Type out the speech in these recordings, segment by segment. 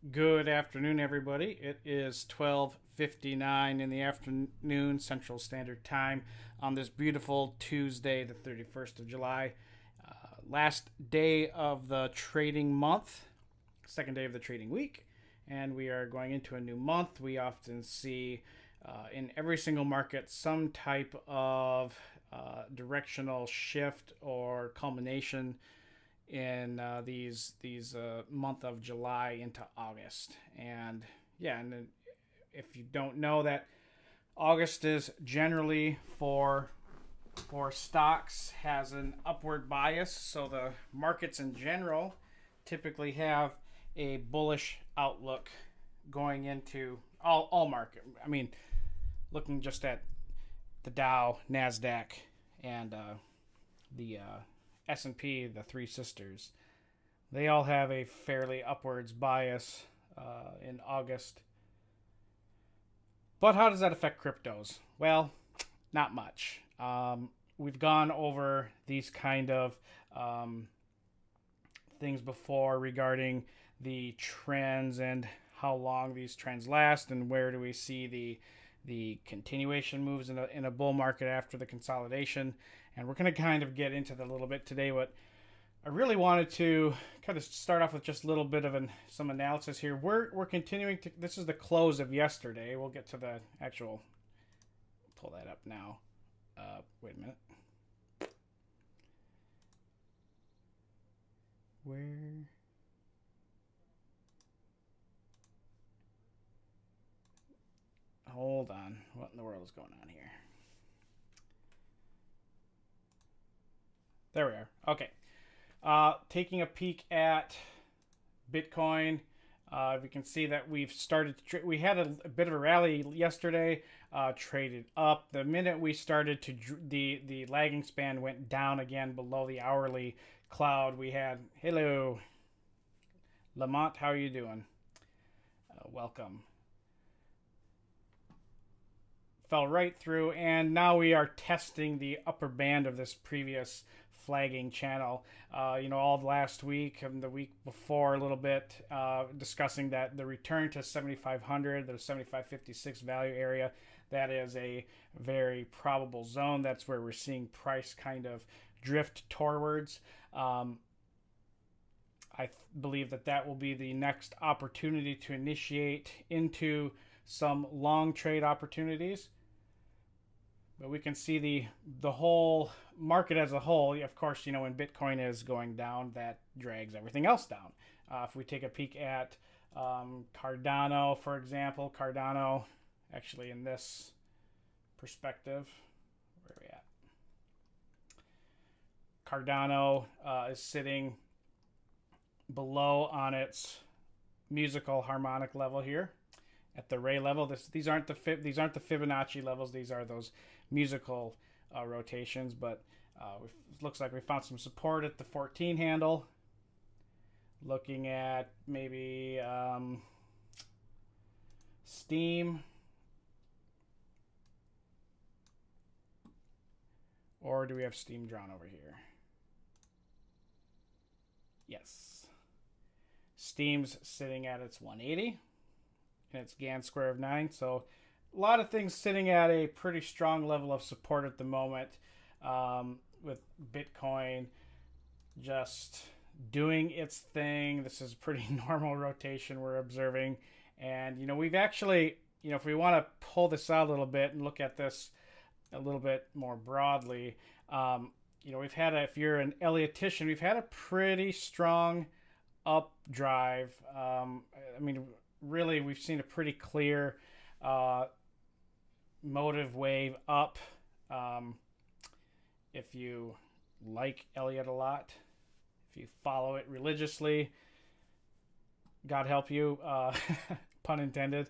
Good afternoon, everybody. It is 12:59 in the afternoon, Central Standard Time, on this beautiful Tuesday, the 31st of July. Last day of the trading month, second day of the trading week, and we are going into a new month. We often see in every single market some type of directional shift or culmination in these month of July into August. And yeah, and then if you don't know that, August is generally for stocks has an upward bias, so the markets in general typically have a bullish outlook going into all market. I mean, looking just at the Dow, Nasdaq, and the S&P, the three sisters, they all have a fairly upwards bias in August. But how does that affect cryptos? Well, not much. We've gone over these kind of things before regarding the trends and how long these trends last, and where do we see the continuation moves in a bull market after the consolidation. And we're going to kind of get into that a little bit today. What I really wanted to kind of start off with just a little bit of some analysis here. We're continuing to, this is the close of yesterday. We'll get to the actual, pull that up now. Wait a minute. Where? Hold on. What in the world is going on here? There we are. Okay. Taking a peek at Bitcoin, we can see that we've started. We had a bit of a rally yesterday. Traded up. The minute we started to the lagging span went down again below the hourly cloud. We had hello, Lamont. How are you doing? Welcome. Fell right through, and now we are testing the upper band of this previous flagging channel. All of last week and the week before a little bit, discussing that the return to 7,500, the 7,556 value area, that is a very probable zone. That's where we're seeing price kind of drift towards. I believe that will be the next opportunity to initiate into some long trade opportunities. But we can see the whole market as a whole. Of course, when Bitcoin is going down, that drags everything else down. If we take a peek at Cardano, for example, Cardano, actually in this perspective, where are we at? Cardano is sitting below on its musical harmonic level here. At the Ray level, these aren't the Fibonacci levels. These are those musical rotations. But it looks like we found some support at the 14 handle. Looking at maybe Steam, or do we have Steam drawn over here? Yes, Steam's sitting at its 180. And it's Gann square of 9. So a lot of things sitting at a pretty strong level of support at the moment, with Bitcoin just doing its thing. This is a pretty normal rotation we're observing. And, we've actually, if we want to pull this out a little bit and look at this a little bit more broadly, we've had, if you're an Elliottian, we've had a pretty strong up drive. Really, we've seen a pretty clear motive wave up. If you like Elliott a lot, if you follow it religiously, God help you, pun intended.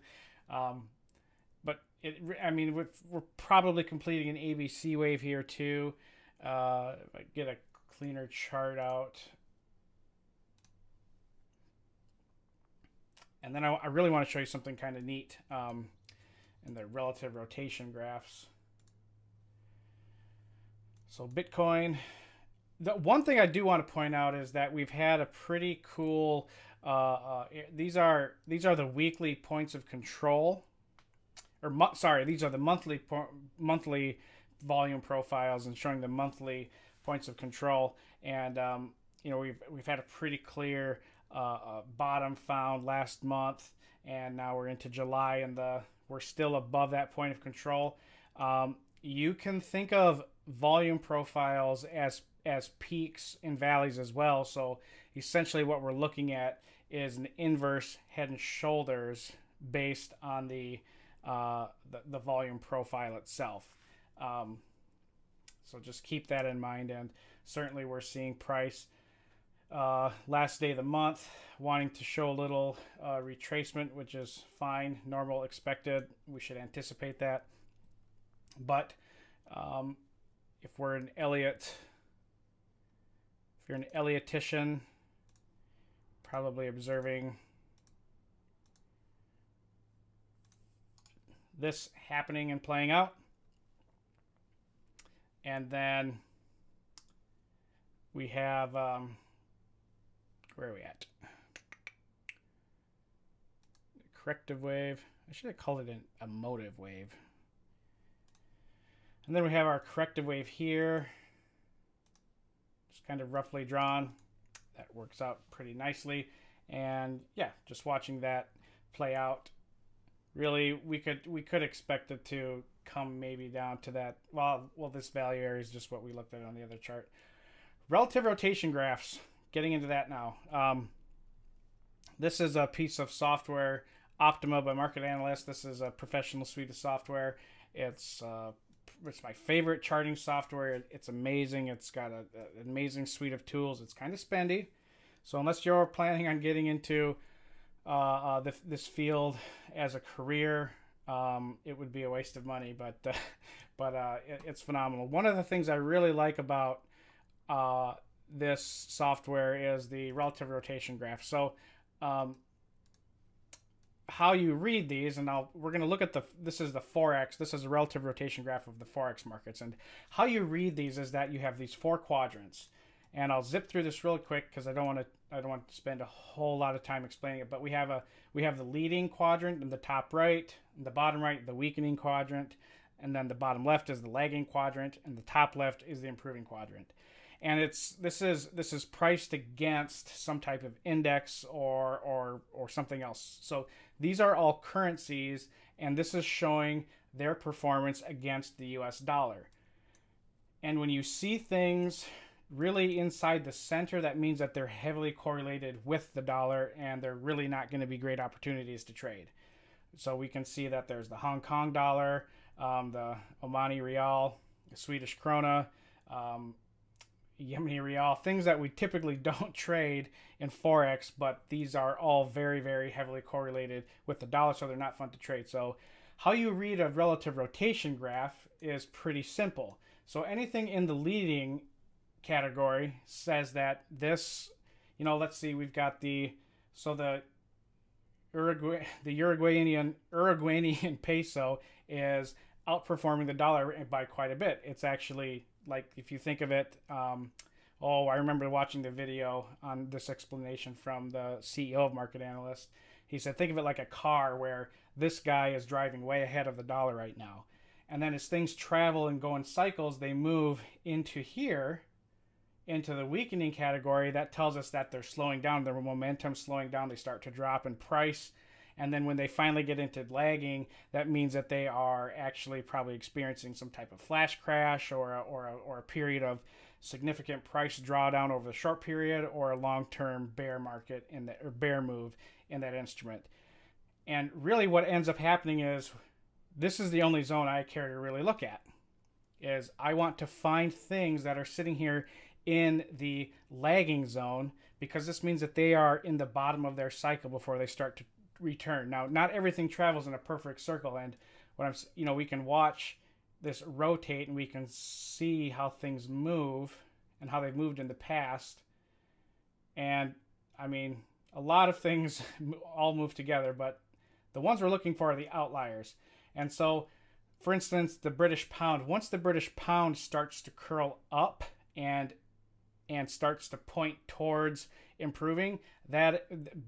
But we're probably completing an ABC wave here too. If I get a cleaner chart out. And then I really want to show you something kind of neat in the relative rotation graphs. So Bitcoin The one thing I do want to point out is that we've had a pretty cool. These are the weekly points of control, or sorry, these are the monthly volume profiles and showing the monthly points of control. And we've had a pretty clear bottom found last month, and now we're into July, and we're still above that point of control. You can think of volume profiles as peaks and valleys as well. So essentially what we're looking at is an inverse head and shoulders based on the volume profile itself. So just keep that in mind. And certainly we're seeing price last day of the month wanting to show a little retracement, which is fine, normal, expected. We should anticipate that. But if you're an Elliotician, probably observing this happening and playing out. And then we have, where are we at? Corrective wave. I should have called it an emotive wave. And then we have our corrective wave here. Just kind of roughly drawn. That works out pretty nicely. And yeah, just watching that play out. Really, we could expect it to come maybe down to that. Well, this value area is just what we looked at on the other chart. Relative rotation graphs. Getting into that now. This is a piece of software, Optima by Market Analyst. This is a professional suite of software. It's my favorite charting software. It's amazing. It's got an amazing suite of tools. It's kind of spendy. So unless you're planning on getting into this field as a career, it would be a waste of money. But it's phenomenal. One of the things I really like about this software is the relative rotation graph. So how you read these, and we're going to look at this is the Forex. This is a relative rotation graph of the Forex markets. And how you read these is that you have these four quadrants. And I'll zip through this really quick because I don't want to spend a whole lot of time explaining it. But we have the leading quadrant in the top right, and the bottom right, the weakening quadrant, and then the bottom left is the lagging quadrant, and the top left is the improving quadrant. And this is priced against some type of index or something else. So these are all currencies, and this is showing their performance against the US dollar. And when you see things really inside the center, that means that they're heavily correlated with the dollar, and they're really not going to be great opportunities to trade. So we can see that there's the Hong Kong dollar, the Omani Rial, the Swedish krona, Yemeni Rial, things that we typically don't trade in Forex, but these are all very, very heavily correlated with the dollar, so they're not fun to trade. So how you read a relative rotation graph is pretty simple. So anything in the leading category says that this, let's see, we've got the Uruguayan peso is outperforming the dollar by quite a bit. It's actually, like, if you think of it, I remember watching the video on this explanation from the CEO of Market Analyst. He said, think of it like a car where this guy is driving way ahead of the dollar right now. And then as things travel and go in cycles, they move into here, into the weakening category. That tells us that they're slowing down, their momentum slowing down, they start to drop in price. And then when they finally get into lagging, that means that they are actually probably experiencing some type of flash crash or a period of significant price drawdown over the short period, or a long-term bear market or bear move in that instrument. And really what ends up happening is, this is the only zone I care to really look at, is I want to find things that are sitting here in the lagging zone, because this means that they are in the bottom of their cycle before they start to return. Now, not everything travels in a perfect circle, and we can watch this rotate and we can see how things move and how they've moved in the past. And I mean, a lot of things all move together, but the ones we're looking for are the outliers. And so, for instance, the British pound, once the British pound starts to curl up and and starts to point towards improving, that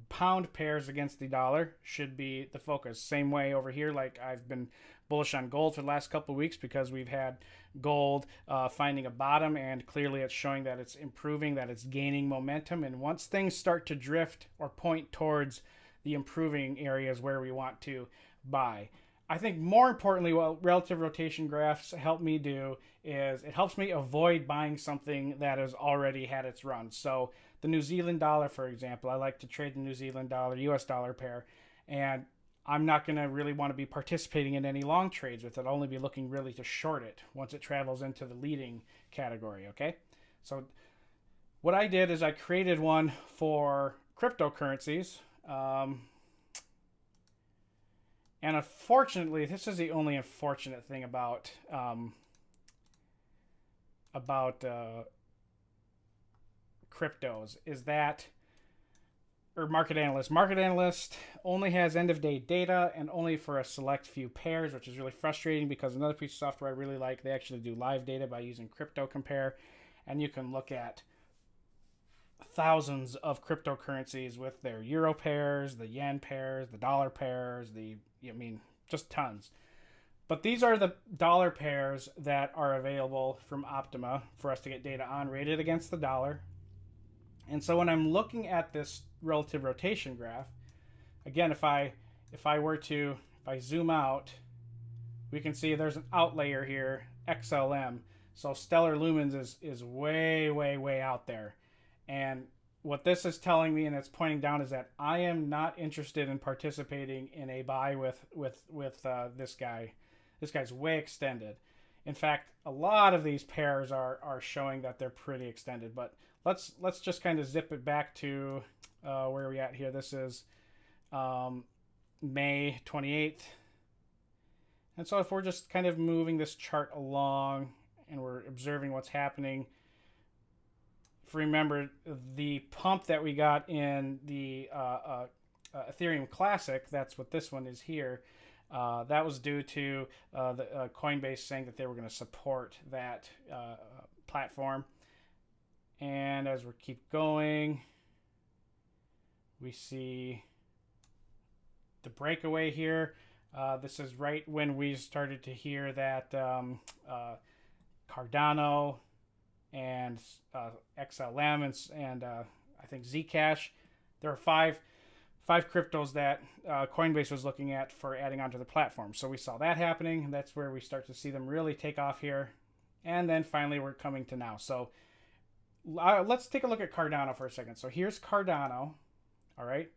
pound pairs against the dollar should be the focus. Same way over here, like I've been bullish on gold for the last couple of weeks because we've had gold finding a bottom, and clearly it's showing that it's improving, that it's gaining momentum. And once things start to drift or point towards the improving areas where we want to buy, I think more importantly, what relative rotation graphs help me do is it helps me avoid buying something that has already had its run. So the New Zealand dollar, for example, I like to trade the New Zealand dollar, US dollar pair, and I'm not going to really want to be participating in any long trades with it. I'll only be looking really to short it once it travels into the leading category, okay? So what I did is I created one for cryptocurrencies. And unfortunately, this is the only unfortunate thing about cryptos is that, or market analyst only has end of day data and only for a select few pairs, which is really frustrating because another piece of software I really like, they actually do live data by using Crypto Compare, and you can look at thousands of cryptocurrencies with their euro pairs, the yen pairs, the dollar pairs, just tons. But these are the dollar pairs that are available from Optima for us to get data on, rated against the dollar. And so when I'm looking at this relative rotation graph, again, if I zoom out, we can see there's an outlier here, XLM. So stellar lumens is way, way, way out there. And what this is telling me, and it's pointing down, is that I am not interested in participating in a buy with this guy. This guy's way extended. In fact, a lot of these pairs are showing that they're pretty extended. But let's just kind of zip it back to where are we at here. This is May 28th. And so if we're just kind of moving this chart along and we're observing what's happening, if you remember the pump that we got in the Ethereum Classic, that's what this one is here. That was due to the Coinbase saying that they were going to support that platform. And as we keep going, we see the breakaway here. This is right when we started to hear that Cardano and XLM and I think Zcash, there are five cryptos that Coinbase was looking at for adding onto the platform. So we saw that happening. That's where we start to see them really take off here. And then finally we're coming to now. So let's take a look at Cardano for a second. So here's Cardano. All right.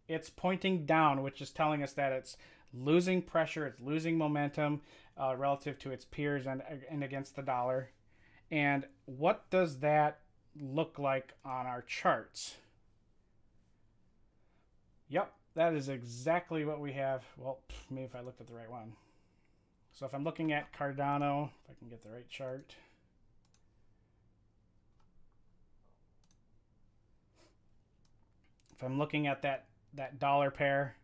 It's pointing down, which is telling us that it's losing pressure. It's losing momentum relative to its peers and against the dollar. And what does that look like on our charts? Yep, that is exactly what we have. Well, maybe if I looked at the right one. So if I'm looking at Cardano, if I can get the right chart. If I'm looking at that dollar pair,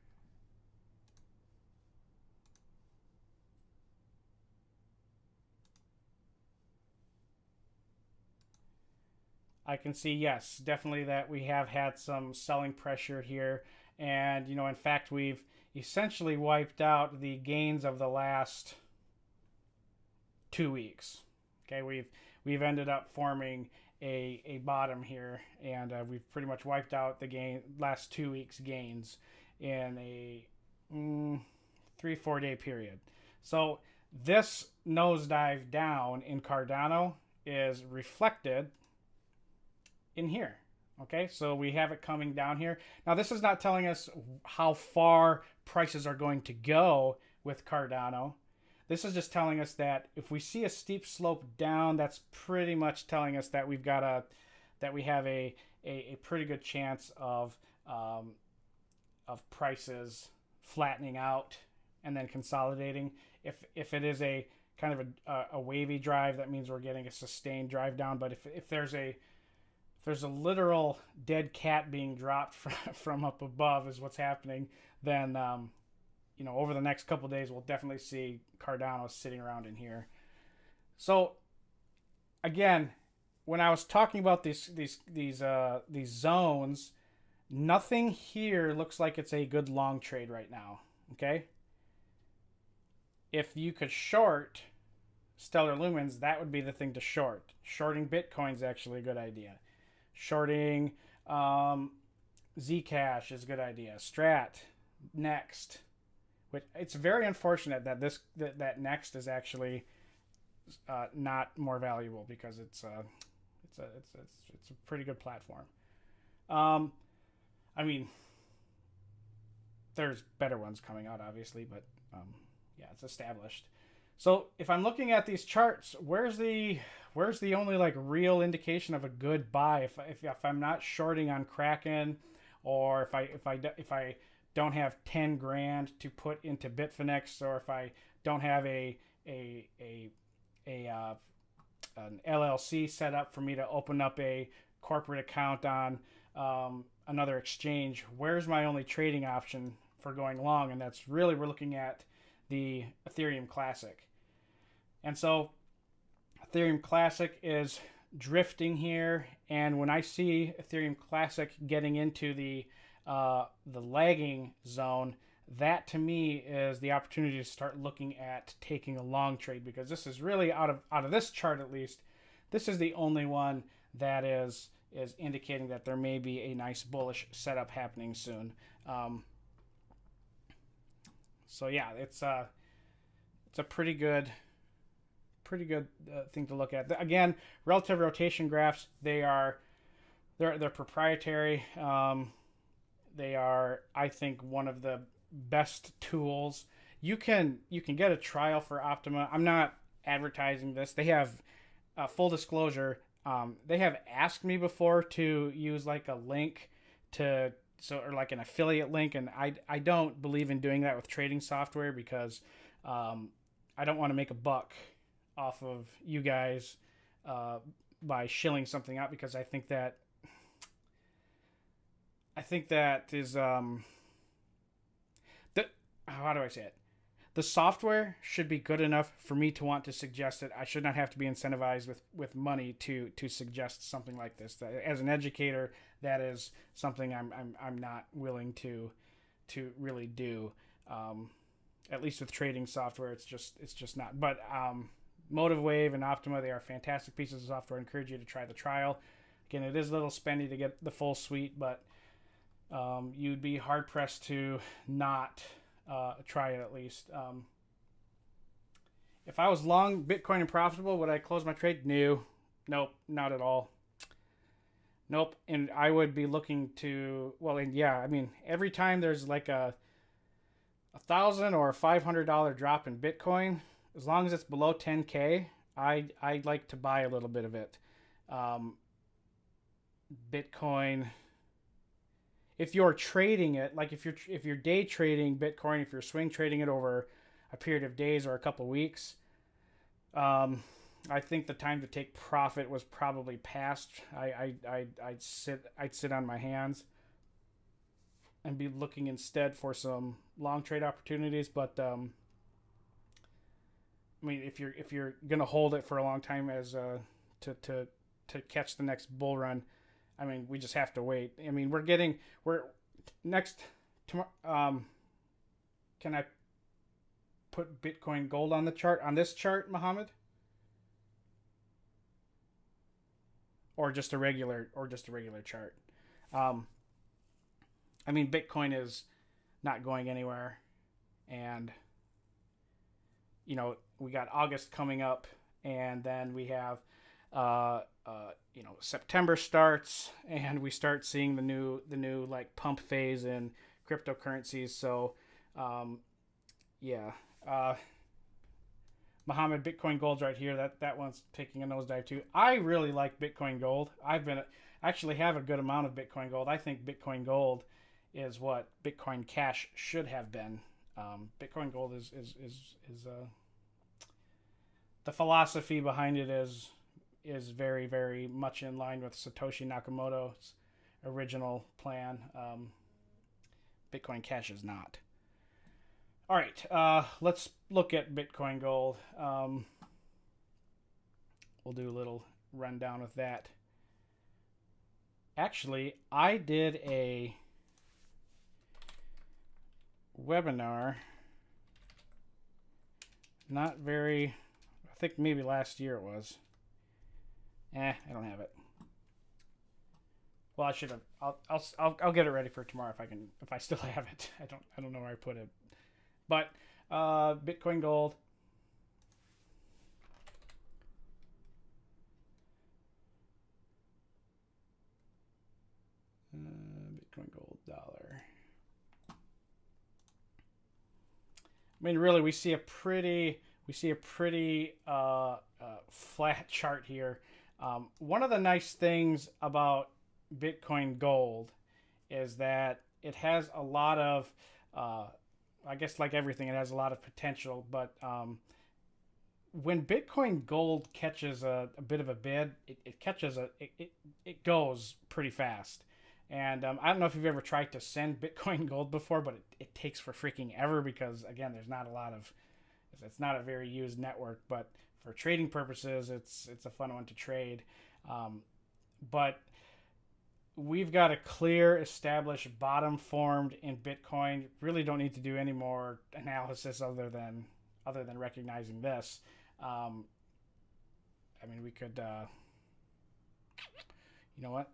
I can see, yes, definitely that we have had some selling pressure here. And, in fact, we've essentially wiped out the gains of the last 2 weeks. Okay, we've ended up forming a bottom here, and we've pretty much wiped out the last 2 weeks gains in a 3-4 day period. So this nosedive down in Cardano is reflected in here. Okay, so we have it coming down here. Now, this is not telling us how far prices are going to go with Cardano. This is just telling us that if we see a steep slope down, that's pretty much telling us that we have a pretty good chance of prices flattening out and then consolidating. If it is a kind of a wavy drive, that means we're getting a sustained drive down. But if there's a literal dead cat being dropped from up above is what's happening, then over the next couple of days we'll definitely see Cardano sitting around in here. So again, when I was talking about these zones, nothing here looks like it's a good long trade right now. Okay. If you could short Stellar Lumens, that would be the thing to short. Shorting Bitcoin is actually a good idea. Shorting Zcash is a good idea. Strat, Next. Which it's very unfortunate that that Next is actually not more valuable, because it's a pretty good platform. I mean, there's better ones coming out, obviously, but yeah, it's established. So if I'm looking at these charts, where's the only like real indication of a good buy? If I'm not shorting on Kraken, or if I don't have 10 grand to put into Bitfinex, or if I don't have an LLC set up for me to open up a corporate account on another exchange, where's my only trading option for going long? And that's really, we're looking at the Ethereum Classic. And so Ethereum Classic is drifting here, and when I see Ethereum Classic getting into the lagging zone, that to me is the opportunity to start looking at taking a long trade, because this is really out of this chart, at least, this is the only one that is indicating that there may be a nice bullish setup happening soon. So yeah, it's a pretty good thing to look at. Again, relative rotation graphs, they're proprietary. They are, I think, one of the best tools. You can get a trial for Optima. I'm not advertising this. They have full disclosure. They have asked me before to use like a link or like an affiliate link, and I don't believe in doing that with trading software, because I don't want to make a buck off of you guys by shilling something out, because I think that is how do I say it? The software should be good enough for me to want to suggest it. I should not have to be incentivized with money to suggest something like this. As an educator, that is something I'm not willing to really do. At least with trading software, it's just not. But MotiveWave and Optima, they are fantastic pieces of software. I encourage you to try the trial. Again, it is a little spendy to get the full suite, but you'd be hard pressed to not try it, at least. If I was long Bitcoin and profitable, would I close my trade? No. Nope, not at all. Nope. And I would be looking to, well, and yeah, I mean, every time there's like a $1,000 or $500 drop in Bitcoin, as long as it's below 10K, I'd like to buy a little bit of it. Bitcoin, if you're trading it, like if you're day trading Bitcoin, if you're swing trading it over a period of days or a couple weeks, I think the time to take profit was probably past. I'd sit on my hands and be looking instead for some long trade opportunities. But I mean, if you're gonna hold it for a long time as to catch the next bull run, I mean, we just have to wait. I mean, we're next tomorrow. Can I put Bitcoin Gold on the chart, on this chart, Mohammed? Or just a regular chart. I mean, Bitcoin is not going anywhere, and you know, we got August coming up, and then we have September starts, and we start seeing the new like pump phase in cryptocurrencies. So Mohammed, Bitcoin Gold's right here. That one's taking a nosedive too. I really like Bitcoin Gold. Actually have a good amount of Bitcoin Gold. I think Bitcoin Gold is what Bitcoin Cash should have been. Bitcoin Gold is the philosophy behind it is very, very much in line with Satoshi Nakamoto's original plan. Bitcoin Cash is not. All right, let's look at Bitcoin Gold. We'll do a little run down with that. Actually, I did a webinar, not very, I think maybe last year it was. I don't have it. Well, I should have. I'll get it ready for tomorrow if I still have it. I don't know where I put it. But Bitcoin Gold. Bitcoin Gold dollar. I mean, really, we see a pretty flat chart here. One of the nice things about Bitcoin Gold is that it has a lot of, I guess like everything, it has a lot of potential. But when Bitcoin Gold catches a bit of a bid, it goes pretty fast. And I don't know if you've ever tried to send Bitcoin Gold before, but it takes for freaking ever because, again, there's not a lot of, it's not a very used network. But for trading purposes, it's a fun one to trade. But we've got a clear, established bottom formed in Bitcoin. Really don't need to do any more analysis other than recognizing this. I mean, we could, you know what?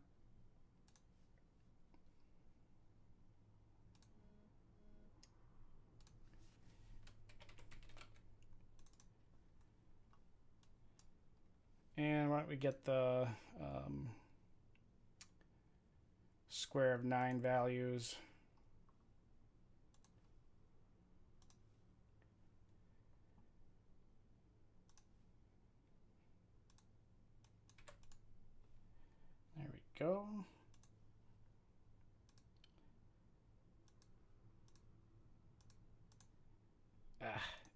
And why don't we get the square of 9 values. There we go.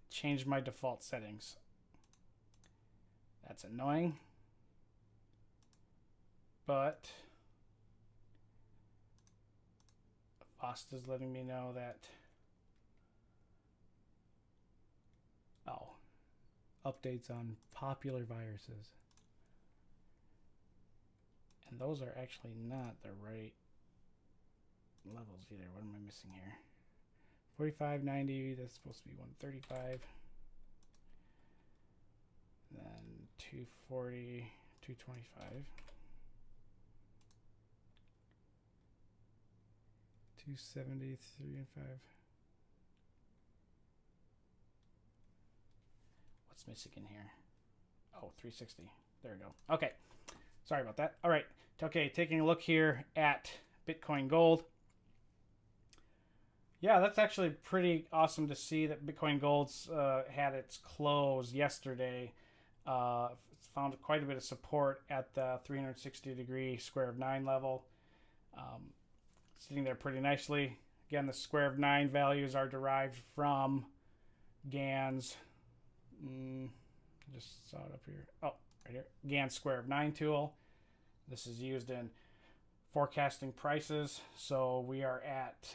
Changed my default settings. That's annoying. But Vasta's letting me know that, updates on popular viruses. And those are actually not the right levels either. What am I missing here? 45.90, that's supposed to be 135. Then 240, 225. 273 and 5. What's missing in here? Oh, 360. There we go. Okay. Sorry about that. All right. Okay, taking a look here at Bitcoin Gold. Yeah, that's actually pretty awesome to see that Bitcoin Gold's had its close yesterday. It's found quite a bit of support at the 360-degree square of 9 level. Sitting there pretty nicely. Again, the square of 9 values are derived from Gann's. Just saw it up here. Oh, right here. Gann square of 9 tool. This is used in forecasting prices. So we are at,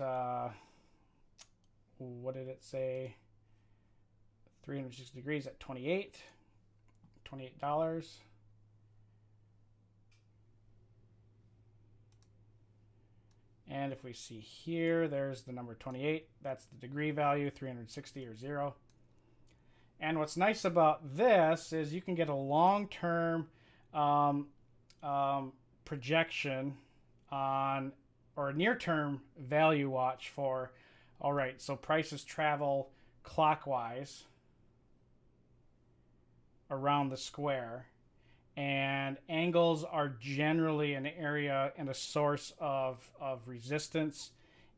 what did it say? 360 degrees at $28. And if we see here, there's the number 28. That's the degree value, 360 or 0. And what's nice about this is you can get a long-term projection on, or a near-term value watch for, all right, so prices travel clockwise around the square, and angles are generally an area and a source of resistance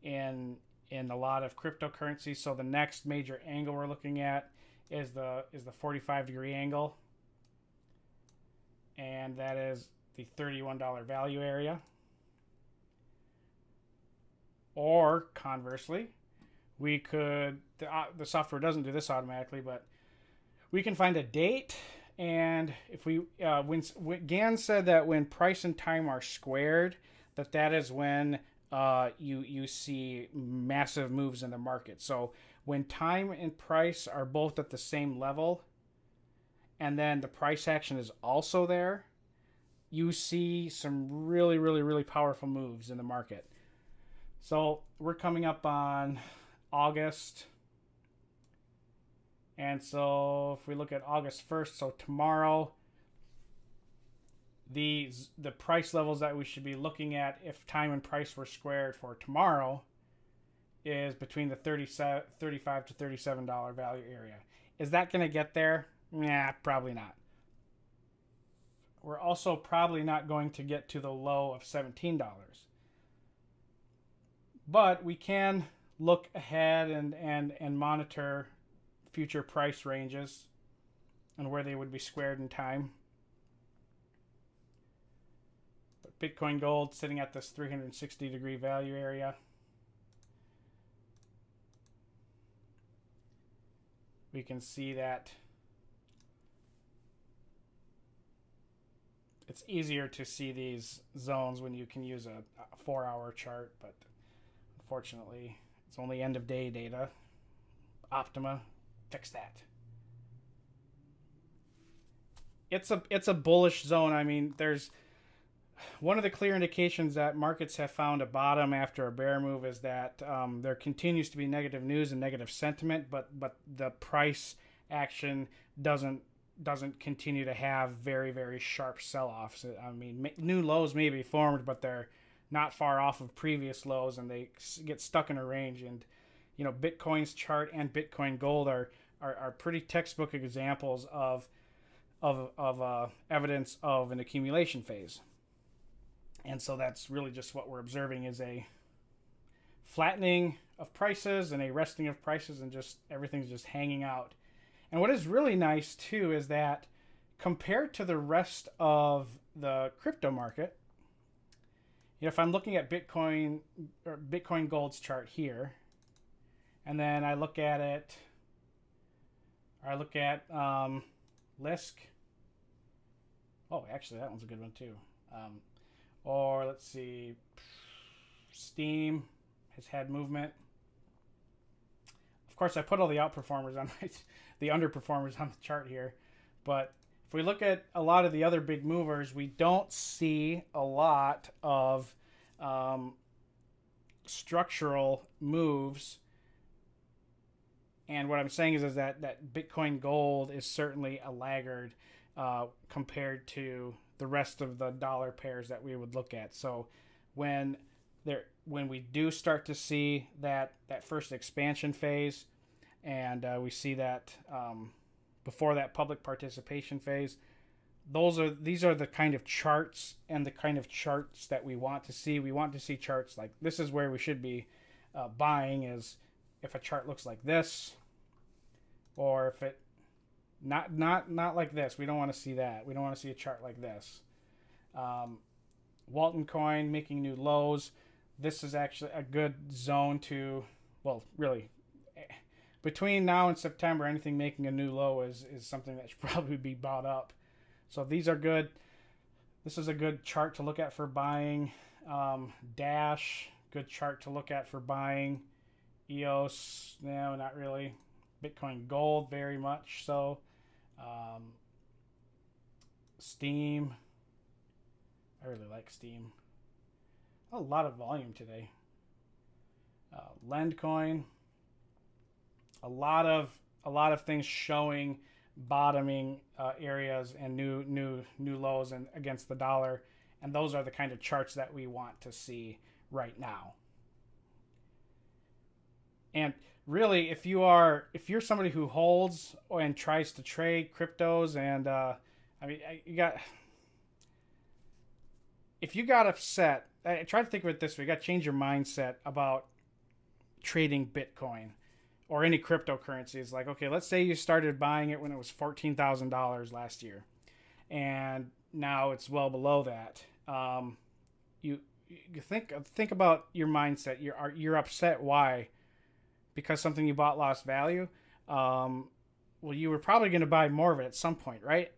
in a lot of cryptocurrencies. So the next major angle we're looking at is the 45-degree angle, and that is the $31 value area. Or conversely, we could, the software doesn't do this automatically, but we can find a date. And if we, when Gann said that when price and time are squared, that is when you see massive moves in the market. So when time and price are both at the same level, and then the price action is also there, you see some really, really, really powerful moves in the market. So we're coming up on August. And so if we look at August 1st, so tomorrow, the price levels that we should be looking at if time and price were squared for tomorrow is between the $35 to $37 value area. Is that going to get there? Nah, probably not. We're also probably not going to get to the low of $17. But we can look ahead and monitor future price ranges and where they would be squared in time. But Bitcoin Gold sitting at this 360-degree value area. We can see that it's easier to see these zones when you can use a 4-hour chart, but unfortunately, it's only end-of-day data. Optima, fix that. It's a bullish zone. I mean, there's one of the clear indications that markets have found a bottom after a bear move is that there continues to be negative news and negative sentiment, but the price action doesn't continue to have very, very sharp sell-offs. I mean, new lows may be formed, but they're not far off of previous lows, and they get stuck in a range. And you know, Bitcoin's chart and Bitcoin Gold are pretty textbook examples of evidence of an accumulation phase. And so that's really just what we're observing is a flattening of prices and a resting of prices, and just everything's just hanging out. And what is really nice too is that compared to the rest of the crypto market, you know, if I'm looking at Bitcoin or Bitcoin Gold's chart here, and then I look at it, or I look at Lisk. Oh, actually, that one's a good one too. Or let's see, Steam has had movement. Of course, I put all the outperformers on the underperformers on the chart here. But if we look at a lot of the other big movers, we don't see a lot of structural moves. And what I'm saying is that Bitcoin Gold is certainly a laggard compared to the rest of the dollar pairs that we would look at. So when we do start to see that first expansion phase, and we see that before that public participation phase, these are the kind of charts and the kind of charts that we want to see. We want to see charts like this is where we should be buying, is if a chart looks like this, or if it not like this. We don't want to see that. We don't want to see a chart like this. Walton coin making new lows. This is actually a good zone to, well, really, between now and September, anything making a new low is something that should probably be bought up. So these are good. This is a good chart to look at for buying. Dash, good chart to look at for buying. EOS, no, not really. Bitcoin Gold, very much so. Steam, I really like Steam. A lot of volume today. Lendcoin, a lot of things showing bottoming areas and new lows and against the dollar, and those are the kind of charts that we want to see right now. And really, if you're somebody who holds and tries to trade cryptos, and if you got upset, I try to think of it this way: you got to change your mindset about trading Bitcoin or any cryptocurrencies. Like, okay, let's say you started buying it when it was $14,000 last year, and now it's well below that. You think about your mindset. You're upset. Why? Because something you bought lost value. Well, you were probably going to buy more of it at some point, right?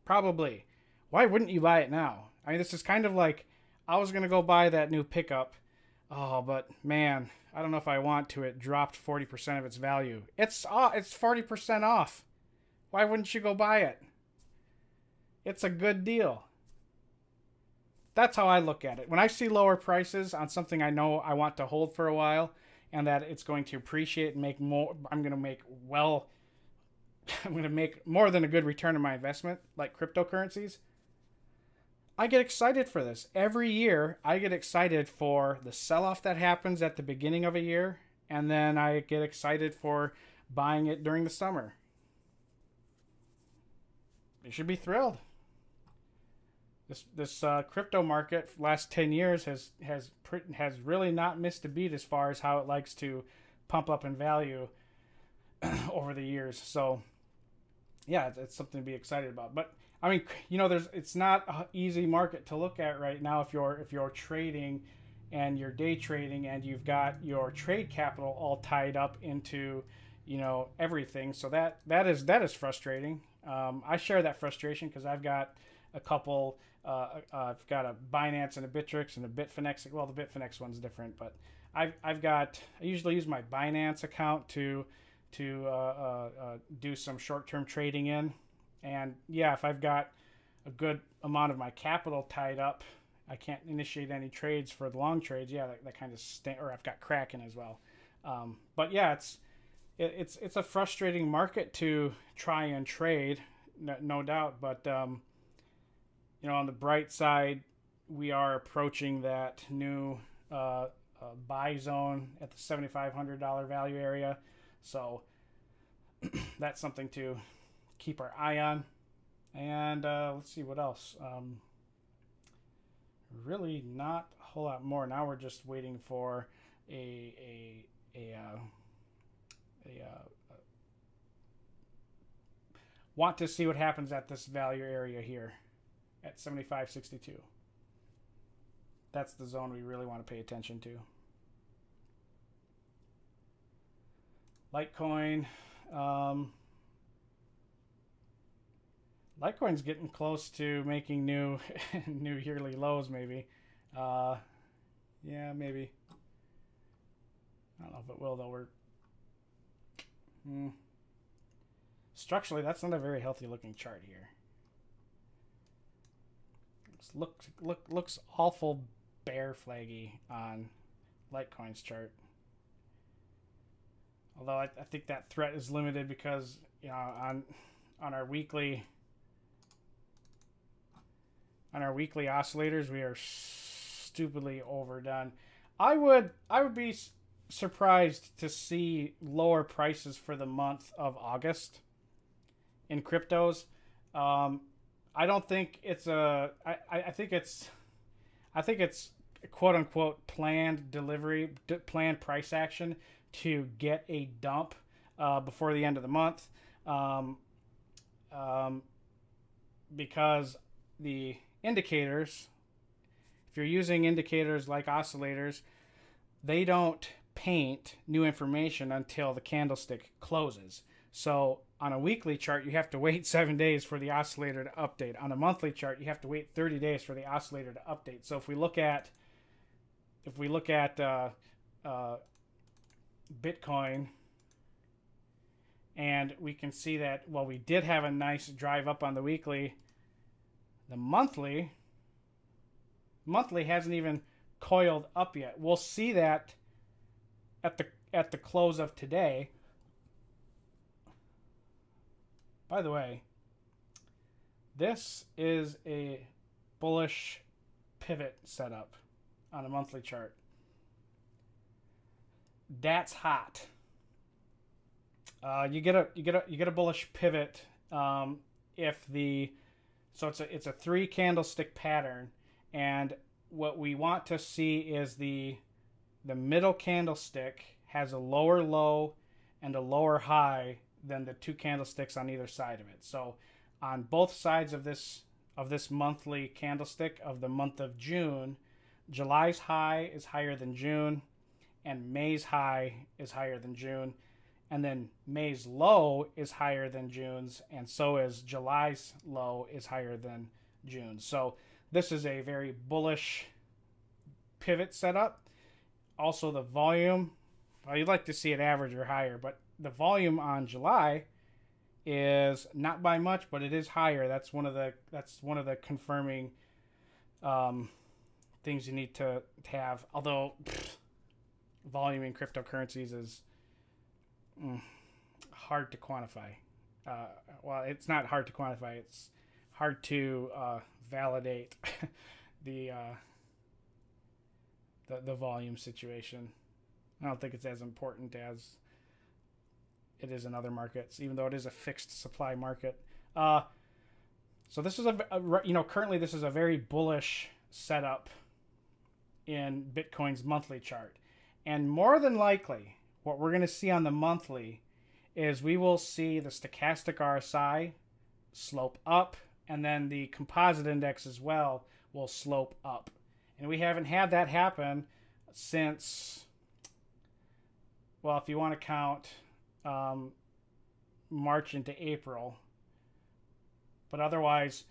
Probably. Why wouldn't you buy it now? I mean, this is kind of like, I was going to go buy that new pickup. Oh, but man, I don't know if I want to. It dropped 40% of its value. It's 40% off. Why wouldn't you go buy it? It's a good deal. that's how I look at it. When I see lower prices on something I know I want to hold for a while, and that it's going to appreciate and make more, I'm going to make more than a good return on my investment, like cryptocurrencies. I get excited for this. Every year, I get excited for the sell-off that happens at the beginning of a year, and then I get excited for buying it during the summer. You should be thrilled. This crypto market for the last 10 years has really not missed a beat as far as how it likes to pump up in value over the years. So, yeah, it's something to be excited about. But I mean, it's not an easy market to look at right now if you're trading and you're day trading and you've got your trade capital all tied up into, everything. So that is frustrating. I share that frustration because I've got a couple. I've got a Binance and a Bittrex and a Bitfinex. Well, the Bitfinex one's different, but I usually use my Binance account to do some short-term trading in. And yeah, if I've got a good amount of my capital tied up, I can't initiate any trades for the long trades. Yeah, that kind of or I've got Kraken as well. But yeah, it's a frustrating market to try and trade, no doubt. But on the bright side, we are approaching that new buy zone at the $7,500 value area. So that's something to keep our eye on. And let's see what else. Really not a whole lot more. Now we're just waiting for want to see what happens at this value area here at 75.62. That's the zone we really want to pay attention to. Litecoin. Litecoin's getting close to making new yearly lows, maybe. Yeah, maybe. I don't know if it will, though. Structurally, that's not a very healthy looking chart here. Looks awful bear flaggy on Litecoin's chart. Although I think that threat is limited because on our weekly oscillators we are stupidly overdone. I would be surprised to see lower prices for the month of August in cryptos. I don't think it's I think it's quote unquote planned delivery, planned price action to get a dump before the end of the month, because the indicators, if you're using indicators like oscillators, they don't paint new information until the candlestick closes. So on a weekly chart, you have to wait 7 days for the oscillator to update. On a monthly chart, you have to wait 30 days for the oscillator to update. So if we look at Bitcoin, and we can see that while we did have a nice drive up on the weekly, the monthly hasn't even coiled up yet. We'll see that at the close of today. By the way, this is a bullish pivot setup on a monthly chart. That's hot. You get a bullish pivot so it's a 3 candlestick pattern, and what we want to see is the middle candlestick has a lower low and a lower high than the 2 candlesticks on either side of it. So on both sides of this monthly candlestick of the month of June, July's high is higher than June, and May's high is higher than June, and then May's low is higher than June's, and so is July's low is higher than June's. So this is a very bullish pivot setup. Also the volume, well, you'd like to see it average or higher, but the volume on July is not by much, but it is higher. That's one of the confirming things you need to have. Although volume in cryptocurrencies is hard to quantify. Well, it's not hard to quantify. It's hard to validate the volume situation. I don't think it's as important as it is in other markets, even though it is a fixed supply market. So this is currently this is a very bullish setup in Bitcoin's monthly chart. And more than likely, what we're going to see on the monthly is we will see the stochastic RSI slope up, and then the composite index as well will slope up. And we haven't had that happen since, well, if you want to count March into April. But otherwise,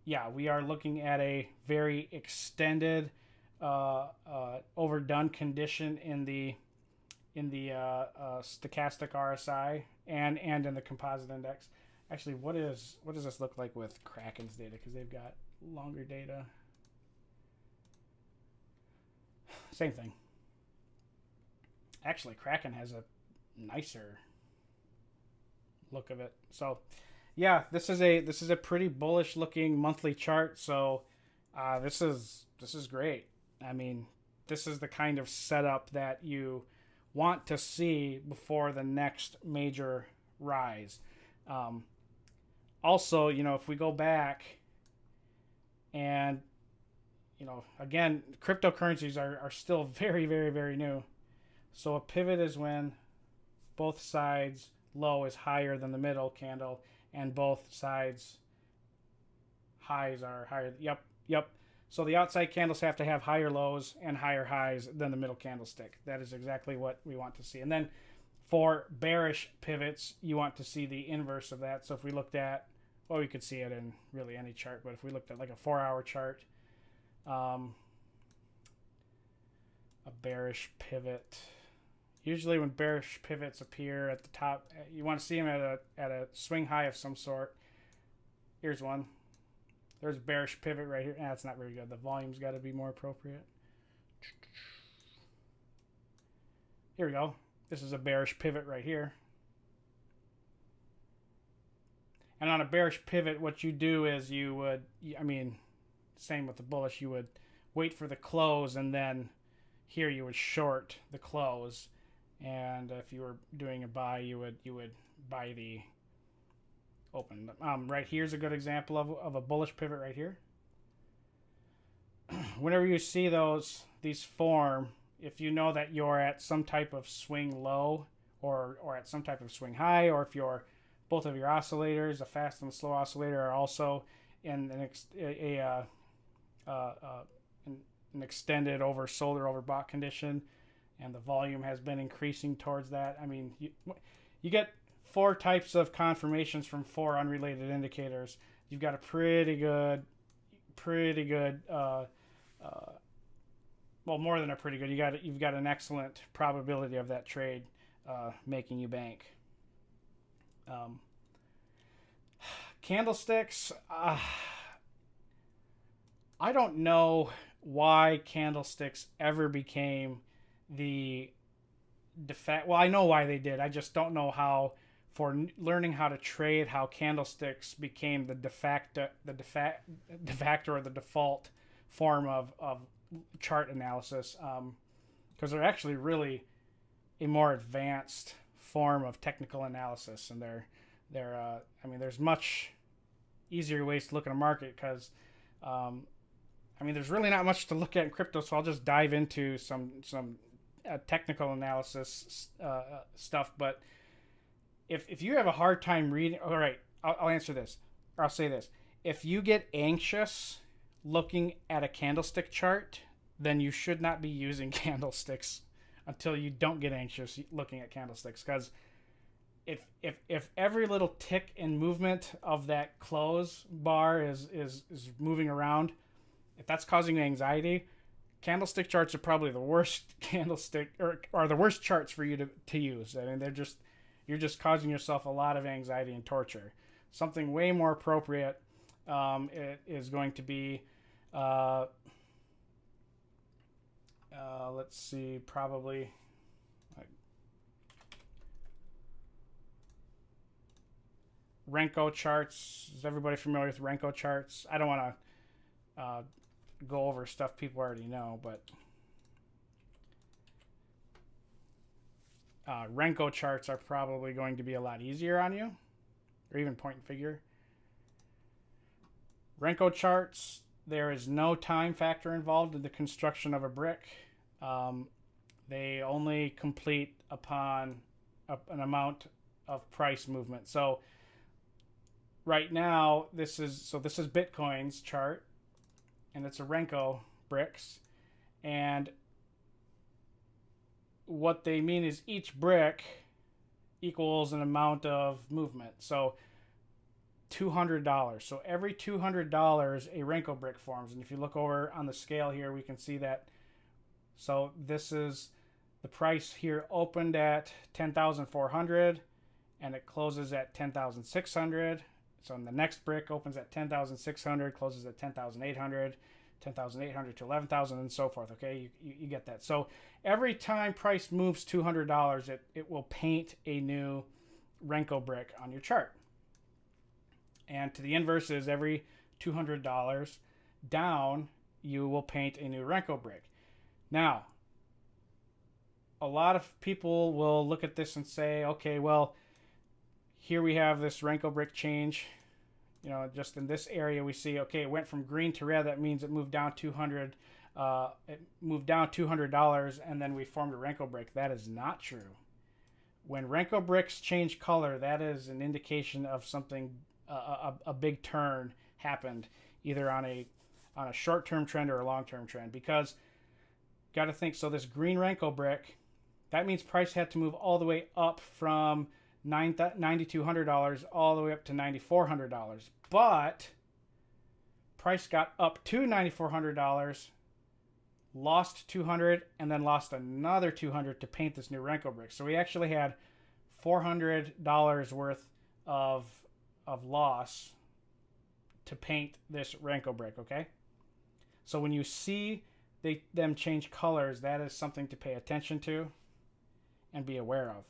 yeah, we are looking at a very extended, overdone condition in the stochastic RSI and in the composite index. Actually, what does this look like with Kraken's data? Because they've got longer data. Same thing. Actually, Kraken has a nicer look of it. So, yeah, this is a pretty bullish looking monthly chart. So, this is great. I mean, this is the kind of setup that you want to see before the next major rise. Also, if we go back and, again, cryptocurrencies are still very, very, very new. So a pivot is when both sides low is higher than the middle candle and both sides highs are higher. Yep. So the outside candles have to have higher lows and higher highs than the middle candlestick. That is exactly what we want to see. And then for bearish pivots, you want to see the inverse of that. So if we looked at, well, we could see it in really any chart, but if we looked at like a 4-hour chart, a bearish pivot, usually when bearish pivots appear at the top, you want to see them at a swing high of some sort. Here's one. There's a bearish pivot right here. That's not very good. The volume's got to be more appropriate. Here we go. This is a bearish pivot right here. And on a bearish pivot, what you do is you would, same with the bullish, you would wait for the close, and then here you would short the close. And if you were doing a buy, you would buy the open. Right here's a good example of a bullish pivot right here. Whenever you see these form, if you know that you're at some type of swing low or at some type of swing high, or if both of your oscillators, a fast and a slow oscillator, are also in an extended oversold or overbought condition, and the volume has been increasing towards that. I mean, you get 4 types of confirmations from 4 unrelated indicators. You've got a pretty good, well, more than a pretty good. You've got an excellent probability of that trade making you bank. Candlesticks. I don't know why candlesticks ever became the de facto. Well, I know why they did. I just don't know how. For learning how to trade, how candlesticks became the de facto or the default form of chart analysis, because they're actually really a more advanced form of technical analysis, and there's much easier ways to look at a market because there's really not much to look at in crypto, so I'll just dive into some technical analysis stuff. But if you have a hard time reading, all right, I'll answer this. Or I'll say this. If you get anxious looking at a candlestick chart, then you should not be using candlesticks until you don't get anxious looking at candlesticks. Because if every little tick in movement of that close bar is moving around, if that's causing you anxiety, candlestick charts are probably the worst or the worst charts for you to use. I mean, you're just causing yourself a lot of anxiety and torture. Something way more appropriate is going to be let's see, probably Renko Charts. Is everybody familiar with Renko Charts? I don't want to go over stuff people already know, but Renko Charts are probably going to be a lot easier on you, or even point and figure. Renko Charts, there is no time factor involved in the construction of a brick. They only complete upon an amount of price movement. So right now, this is Bitcoin's chart, and it's a Renko bricks, and what they mean is each brick equals an amount of movement. So $200. So every $200, a Renko brick forms. And if you look over on the scale here, we can see that. So this is the price here opened at 10,400 and it closes at 10,600. So in the next brick opens at 10,600, closes at 10,800, 10,800 to 11,000 and so forth. Okay, you get that. So every time price moves $200, it will paint a new Renko brick on your chart. And to the inverse is every $200 down, you will paint a new Renko brick. Now, a lot of people will look at this and say, okay, well, here we have this Renko brick change. You know, just in this area, we see, okay, it went from green to red. That means it moved down 200. It moved down $200, and then we formed a Renko brick. That is not true. When Renko bricks change color, that is an indication of something, a big turn happened, either on a short-term trend or a long-term trend. Because, got to think, so this green Renko brick, that means price had to move all the way up from $9,200 all the way up to $9,400. But price got up to $9,400, lost $200, and then lost another $200 to paint this new Renko brick. So we actually had $400 worth of loss to paint this Renko brick, okay? So when you see them change colors, that is something to pay attention to and be aware of.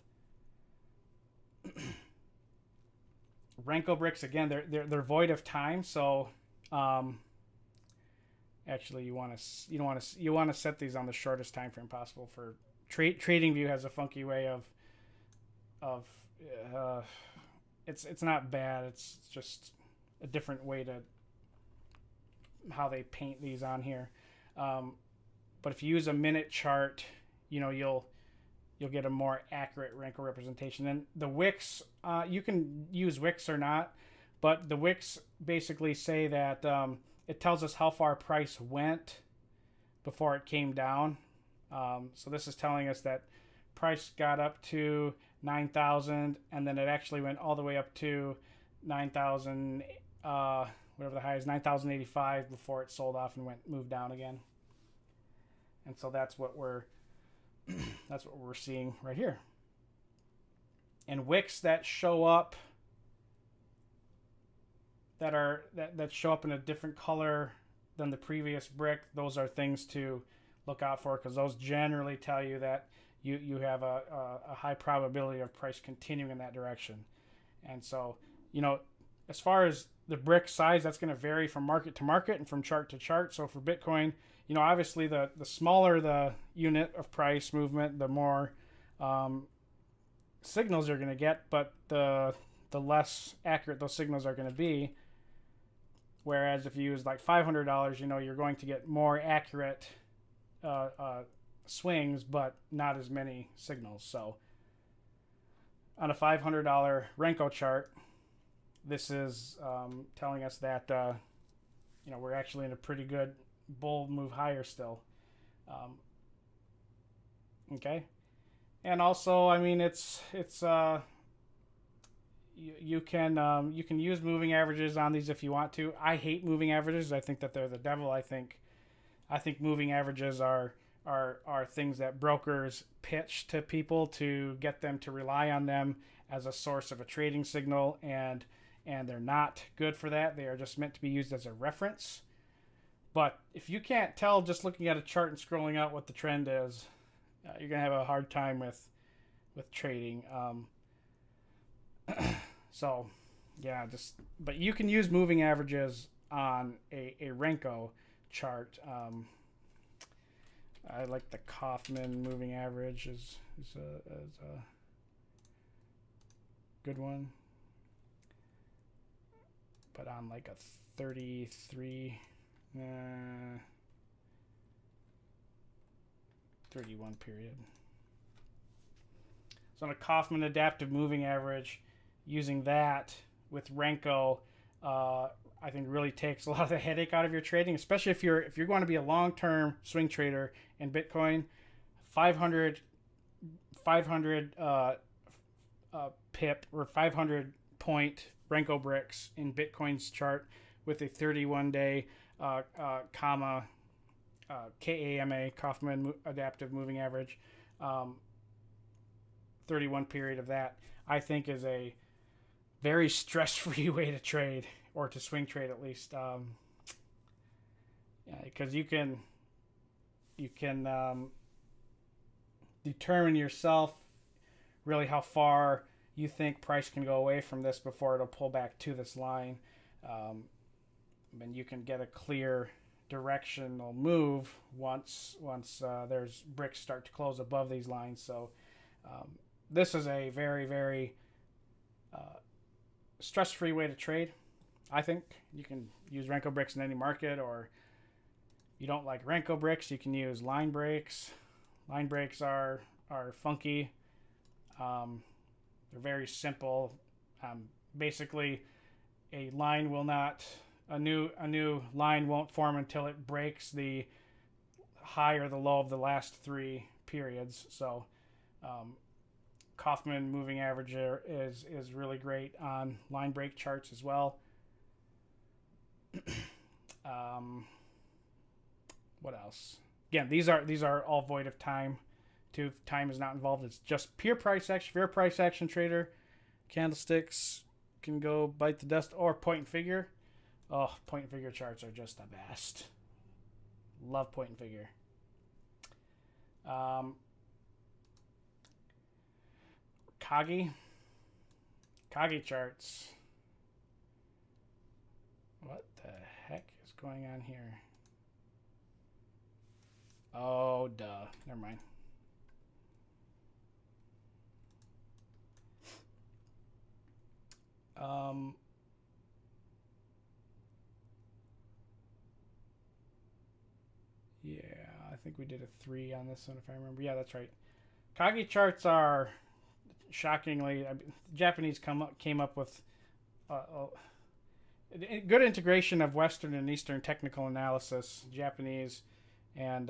Renko bricks, again, they're void of time, so actually you want to set these on the shortest time frame possible. For TradingView has a funky way of it's not bad, it's just a different way to how they paint these on here. But if you use a minute chart, you know, you'll get a more accurate Renko representation. And the wicks, you can use wicks or not, but the wicks basically say that it tells us how far price went before it came down. So this is telling us that price got up to 9,000, and then it actually went all the way up to 9,000, whatever the high is, 9,085 before it sold off and moved down again. And so that's what we're seeing right here. And wicks that show up that show up in a different color than the previous brick, those are things to look out for, because those generally tell you that you have a high probability of price continuing in that direction. And so, you know, as far as the brick size, that's going to vary from market to market and from chart to chart. So for Bitcoin, you know, obviously the smaller the unit of price movement, the more signals you're going to get, but the less accurate those signals are going to be. Whereas if you use like $500, you know, you're going to get more accurate swings, but not as many signals. So on a $500 Renko chart, this is telling us that you know, we're actually in a pretty good bull move higher still. Okay, and also, I mean, it's you can use moving averages on these if you want to. I hate moving averages. I think that they're the devil. I think moving averages are things that brokers pitch to people to get them to rely on them as a source of a trading signal, and they're not good for that. They are just meant to be used as a reference. But if you can't tell just looking at a chart and scrolling out what the trend is, you're gonna have a hard time with trading. So yeah, but you can use moving averages on a Renko chart. I like the Kaufman moving average is a good one, but on like a 33 31 period. So on a Kaufman adaptive moving average, using that with Renko, I think really takes a lot of the headache out of your trading, especially if you're going to be a long-term swing trader in Bitcoin. 500 pip or 500 point Renko bricks in Bitcoin's chart with a 31-day KAMA Kaufman adaptive moving average, 31 period of that, I think is a very stress-free way to trade, or to swing trade at least, because you can determine yourself really how far you think price can go away from this before it'll pull back to this line, and you can get a clear directional move once there's bricks start to close above these lines. So this is a very, very stress-free way to trade. I think you can use Renko bricks in any market, or if you don't like Renko bricks, you can use line breaks. Line breaks are funky. They're very simple. Basically, a new line won't form until it breaks the high or the low of the last three periods. So Kaufman moving average is really great on line break charts as well. What else? Again, these are all void of time. Time is not involved. It's just pure price action. If you're a price action trader, candlesticks can go bite the dust, or point and figure. Oh, point and figure charts are just the best. Love point and figure. Kaga Charts. What the heck is going on here? Oh, duh. Never mind. Yeah, I think we did a 3 on this one, if I remember. Yeah, that's right. Kaga charts are shockingly, Japanese came up with good integration of Western and Eastern technical analysis. Japanese and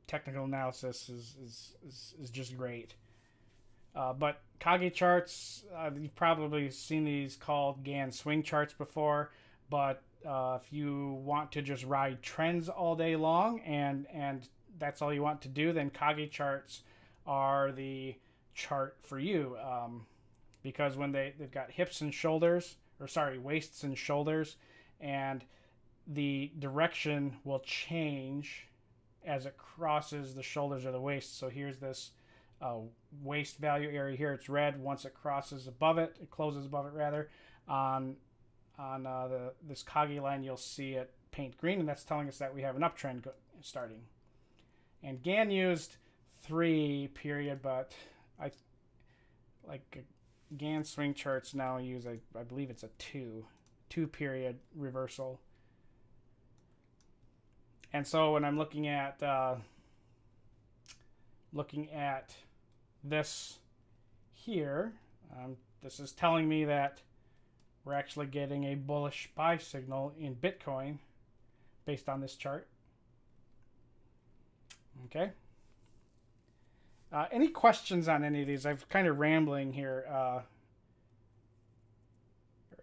technical analysis is just great. But Kaga charts, you've probably seen these called Gann swing charts before, but if you want to just ride trends all day long and that's all you want to do, then Kaga charts are the chart for you, because when they've got hips and shoulders, waists and shoulders, and the direction will change as it crosses the shoulders or the waist. So here's this waist value area here. It's red. Once it crosses above it, it closes above it rather, on this Kaga line, you'll see it paint green, and that's telling us that we have an uptrend starting. And Gann used 3 period, but I like Gann swing charts now use I believe it's a 2 period reversal. And so when I'm looking at this here, this is telling me that we're actually getting a bullish buy signal in Bitcoin based on this chart. Okay. Any questions on any of these? I'm kind of rambling here.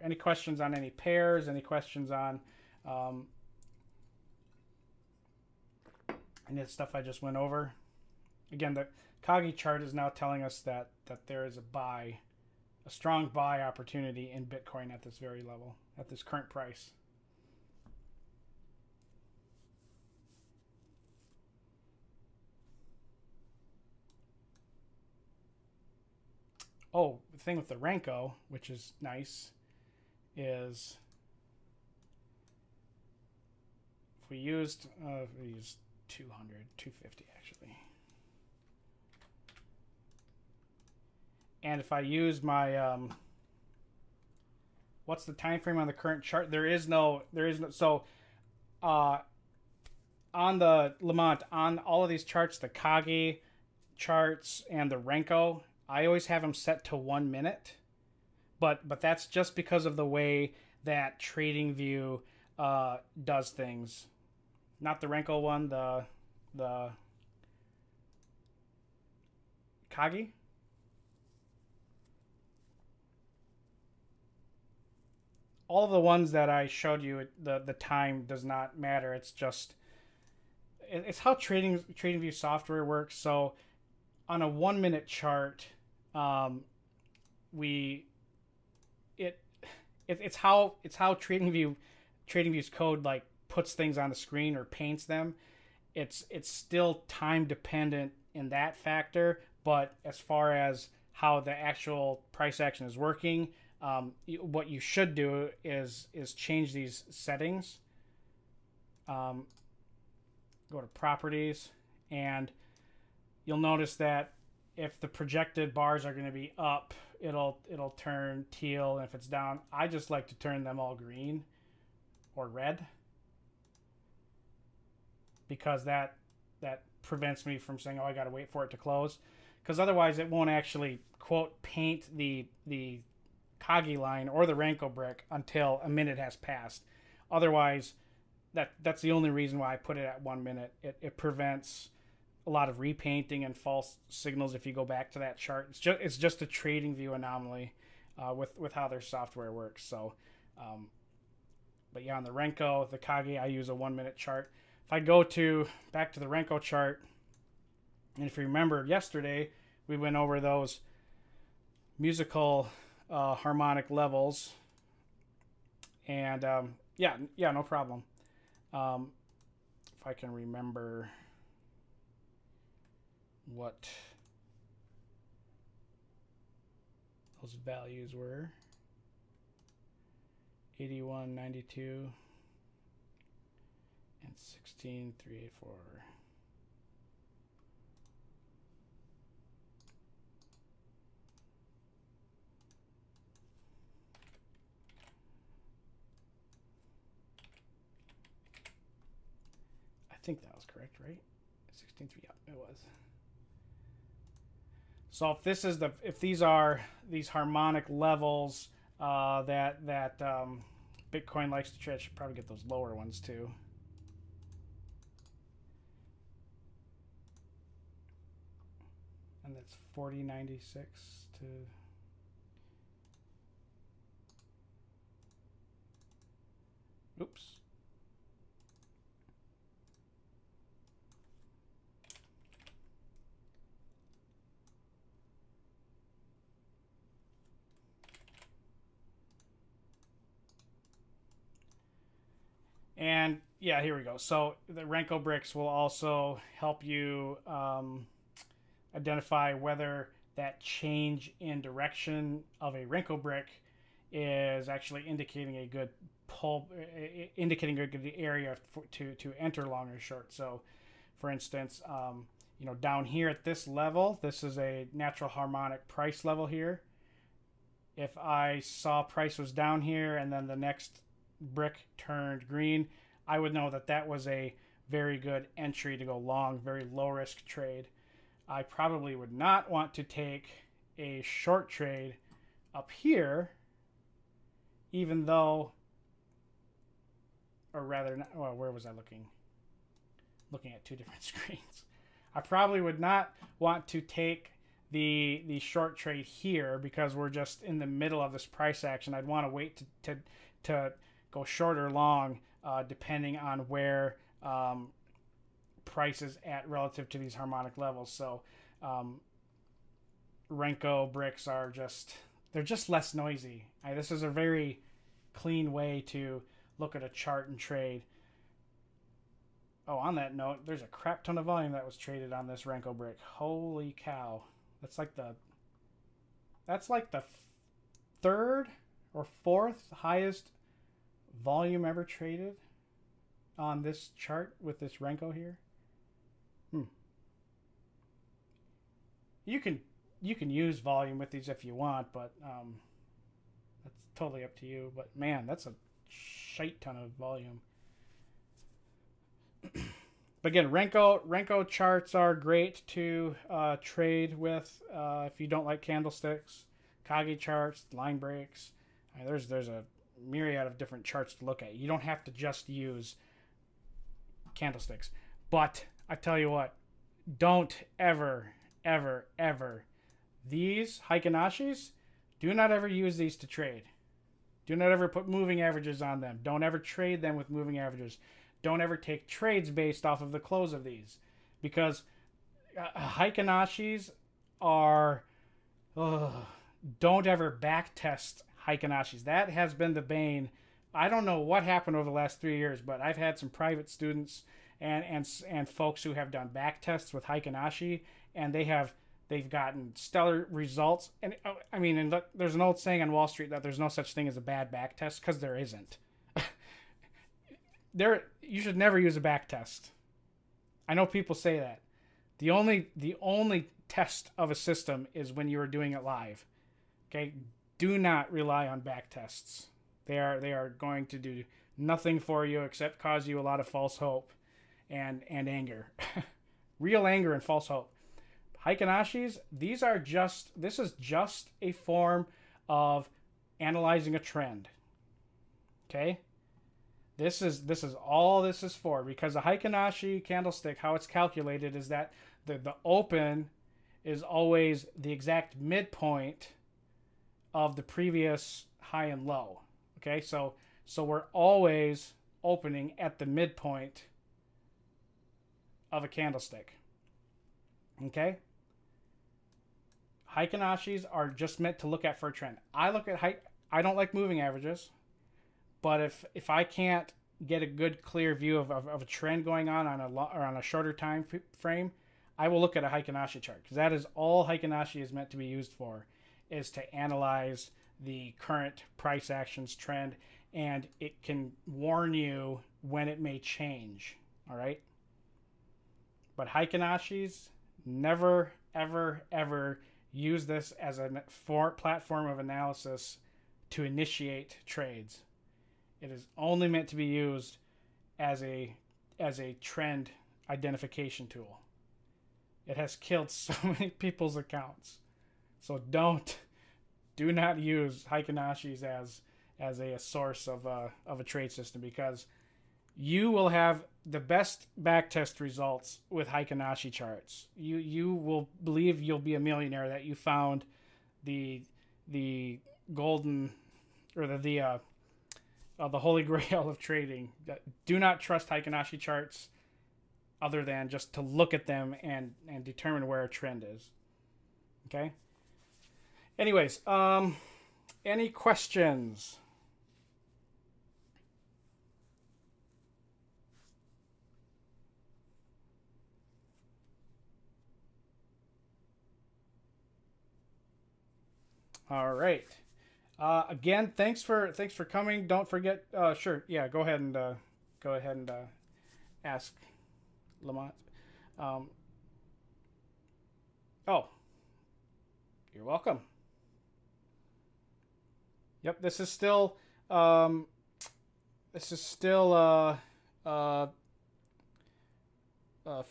Any questions on any pairs? Any questions on any of the stuff I just went over? Again, the Kaga chart is now telling us that there is a strong buy opportunity in Bitcoin at this very level, at this current price. Oh, the thing with the Renko, which is nice, is if we used 200, 250 actually. And if I use my what's the time frame on the current chart? There is no so on the Lamont, on all of these charts, the Kaga charts and the Renko, I always have them set to 1 minute. But that's just because of the way that TradingView does things. Not the Renko one, the Kaga. All of the ones that I showed you, the time does not matter. It's just it's how TradingView software works. So on a 1 minute chart, it's how TradingView's code like puts things on the screen or paints them. It's still time dependent in that factor, but as far as how the actual price action is working, what you should do is change these settings. Go to properties, and you'll notice that if the projected bars are going to be up, it'll turn teal, and if it's down, I just like to turn them all green or red, because that prevents me from saying, oh, I got to wait for it to close, because otherwise it won't actually quote paint the Kaga line or the Renko brick until a minute has passed. Otherwise, that's the only reason why I put it at 1 minute. It prevents a lot of repainting and false signals if you go back to that chart. It's just a TradingView anomaly with how their software works. So, but yeah, on the Renko, the Kaga, I use a 1 minute chart. If I go back to the Renko chart, and if you remember yesterday, we went over those musical harmonic levels, and yeah, no problem. If I can remember what those values were, 81, 92, and 16, 384. I think that was correct, right? 16.3, yeah, it was. So if these are these harmonic levels that Bitcoin likes to trade, I should probably get those lower ones too. And that's 4096 to. Oops. And yeah, here we go. So the Renko bricks will also help you identify whether that change in direction of a Renko brick is actually indicating a good pull, indicating a good area to enter long or short. So, for instance, down here at this level, this is a natural harmonic price level here. If I saw price was down here and then the next brick turned green, I would know that that was a very good entry to go long, very low risk trade. I probably would not want to take a short trade up here, even though, or rather, well, where was I looking? Looking at two different screens. I probably would not want to take the short trade here because we're just in the middle of this price action. I'd want to wait to go short or long depending on where price is at relative to these harmonic levels. So Renko bricks are they're just less noisy. This is a very clean way to look at a chart and trade. Oh, on that note, there's a crap ton of volume that was traded on this Renko brick. Holy cow. That's like the That's like the third or fourth highest volume ever traded on this chart with this Renko here. You can use volume with these if you want, but that's totally up to you. But man, that's a shite ton of volume. But again, Renko charts are great to trade with if you don't like candlesticks. Kaga charts, line breaks. There's a myriad of different charts to look at. You don't have to just use candlesticks. But I tell you what, don't ever these Heikinashis, do not ever use these to trade. Do not ever put moving averages on them. Don't ever trade them with moving averages. Don't ever take trades based off of the close of these, because Heikinashis are don't ever back test Heikinashis. That has been the bane. I don't know what happened over the last 3 years, but I've had some private students and folks who have done back tests with Heikinashi, and they've gotten stellar results. And I mean, and there's an old saying on Wall Street that there's no such thing as a bad back test, because there isn't. You should never use a back test. I know people say that. The only test of a system is when you are doing it live. Okay? Do not rely on back tests. They are going to do nothing for you except cause you a lot of false hope and anger. Real anger and false hope. Heikinashis, this is just a form of analyzing a trend. Okay? This is all this is for, because a Heikinashi candlestick, how it's calculated is that the open is always the exact midpoint of the previous high and low. Okay, so we're always opening at the midpoint of a candlestick. Okay? Heikinashis are just meant to look at for a trend. I don't like moving averages, but if I can't get a good clear view of a trend going on a shorter time frame, I will look at a Heikinashi chart, because that is all Heikinashi is meant to be used for, is to analyze the current price actions trend, and it can warn you when it may change. All right. But Heikinashis, never, ever use this as a platform of analysis to initiate trades. It is only meant to be used as a trend identification tool. It has killed so many people's accounts. So do not use Heikinashis as a source of a trade system, because you will have the best backtest results with Heikinashi charts. You will believe you'll be a millionaire that you found the golden, or the holy grail of trading. Do not trust Heikinashi charts other than just to look at them and determine where a trend is. Okay? Anyways, any questions? All right. Again, thanks for coming. Don't forget. Sure. Yeah. Go ahead and ask Lamont. Oh, you're welcome. Yep. This is still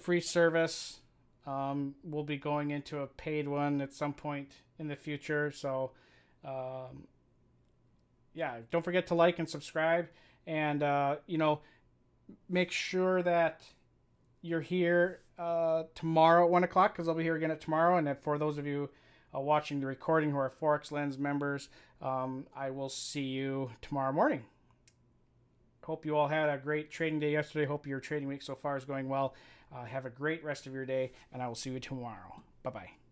free service. We'll be going into a paid one at some point in the future. So, yeah, don't forget to like and subscribe, and make sure that you're here tomorrow at 1 o'clock, because I'll be here again at tomorrow. And for those of you watching the recording who are Forex Lens members, I will see you tomorrow morning. Hope you all had a great trading day yesterday. Hope your trading week so far is going well. Have a great rest of your day, and I will see you tomorrow. Bye-bye.